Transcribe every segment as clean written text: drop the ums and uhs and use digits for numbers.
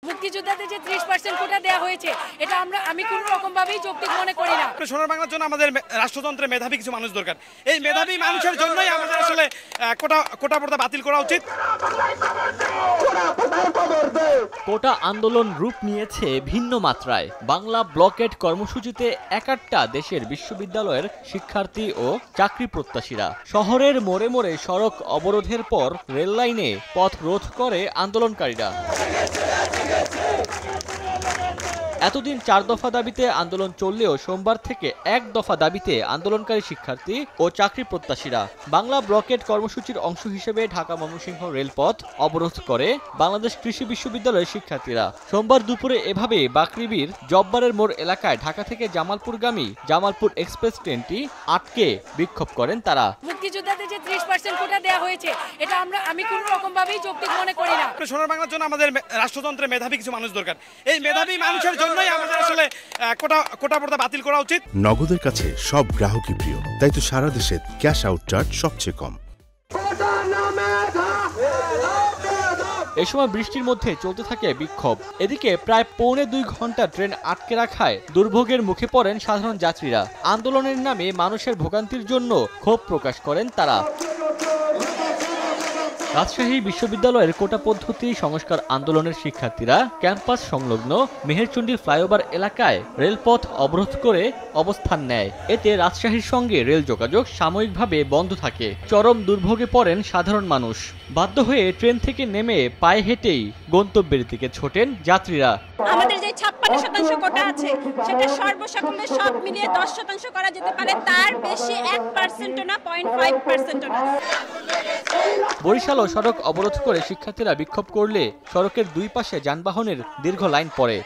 মুক্তিযোদ্ধাদের যে 30% কোটা দেওয়া হয়েছে এটা আমি কোনো রকম ভাবেই যৌক্তিক মনে করি না। সোনার বাংলার জন্য আমাদের রাষ্ট্রযন্ত্রে মেধাবী কিছু মানুষ দরকার। এই মেধাবী মানুষের জন্যই আমাদের আসলে কোটা প্রথা বাতিল করা উচিত। কোটা আন্দোলন রূপ নিয়েছে ভিন্ন মাত্রায়। বাংলা ব্লকেট কর্মসূচিতে একাট্টা দেশের বিশ্ববিদ্যালয়ের শিক্ষার্থী ও চাকরি প্রত্যাশীরা। শহরের মোড়ে মোড়ে সড়ক অবরোধের পর রেল লাইনে পথ রোধ করে আন্দোলনকারীরা। এতদিন 4 দফা দাবিতে আন্দোলন চললেও সোমবার থেকে 1 দফা দাবিতে আন্দোলনকারী শিক্ষার্থী ও চাকরি প্রত্যাশীরা বাংলা ব্লকেট কর্মসূচির অংশ হিসেবে ঢাকা ময়মনসিংহ রেলপথ অবরোধ করে বাংলাদেশ কৃষি বিশ্ববিদ্যালয়ের শিক্ষার্থীরা। সোমবার দুপুরে এভাবে বাকৃবির জব্বারের মোড় এলাকায় ঢাকা থেকে জামালপুরগামী জামালপুর এক্সপ্রেস ট্রেনটি আটকে বিক্ষোভ করেন তারা। মুক্তিযোদ্ধাদের যে 30% কোটা দেওয়া হয়েছে এটা আমি কোনো রকম ভাবেই যৌক্তিক মনে করি না। সোনার বাংলার জন্য আমাদের রাষ্ট্রযন্ত্রে মেধাবী কিছু মানুষ দরকার। এই মেধাবী মানুষের জন্যই আমাদের আসলে কোটা প্রথা বাতিল করা উচিত। নগদের কাছে সব গ্রাহকই প্রিয়, তাই তো সারা দেশে ক্যাশ আউট চার্জ সবচেয়ে কম। এ সময় বৃষ্টির মধ্যে চলতে থাকে বিক্ষোভ। এদিকে প্রায় 1.25 ঘন্টা ট্রেন আটকে রাখায় দুর্ভোগের মুখে পড়েন সাধারণ যাত্রীরা। আন্দোলনের নামে মানুষের ভোগান্তির জন্য ক্ষোভ প্রকাশ করেন তারা। রাজশাহী বিশ্ববিদ্যালয়ের কোটা পদ্ধতি সংস্কার আন্দোলনের শিক্ষার্থীরা ক্যাম্পাস সংলগ্ন মেহেরচণ্ডী ফ্লাইওভার এলাকায় রেলপথ অবরোধ করে অবস্থান নেয়। এতে রাজশাহীর সঙ্গে রেল যোগাযোগ সাময়িকভাবে বন্ধ থাকে। চরম দুর্ভোগে পড়েন সাধারণ মানুষ। বাধ্য হয়ে ট্রেন থেকে নেমে পায়ে হেঁটেই গন্তব্যের দিকে ছোটেন যাত্রীরা। আমাদের যে 56% কোটা আছে সেটা সর্বসকলে সব মিলিয়ে 10% করা যেতে পারে, তার বেশি 1% না 0.5% না। বরিশালও সড়ক অবরোধ করে শিক্ষার্থীরা বিক্ষোভ করলে সড়কের দুই পাশে যানবাহনের দীর্ঘ লাইন পড়ে।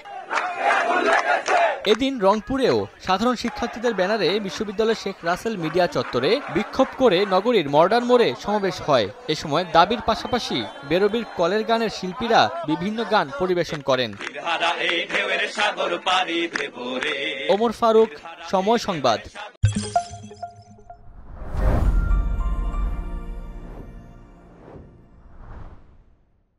এদিন রংপুরেও সাধারণ শিক্ষার্থীদের ব্যানারে বিশ্ববিদ্যালয়ের শেখ রাসেল মিডিয়া চত্বরে বিক্ষোভ করে নগরীর মডার্ন মোড়ে সমাবেশ হয়। এ সময় দাবির পাশাপাশি বেরোবির কলের গানের শিল্পীরা বিভিন্ন গান পরিবেশন করেন। ওমর ফারুক, সময় সংবাদ।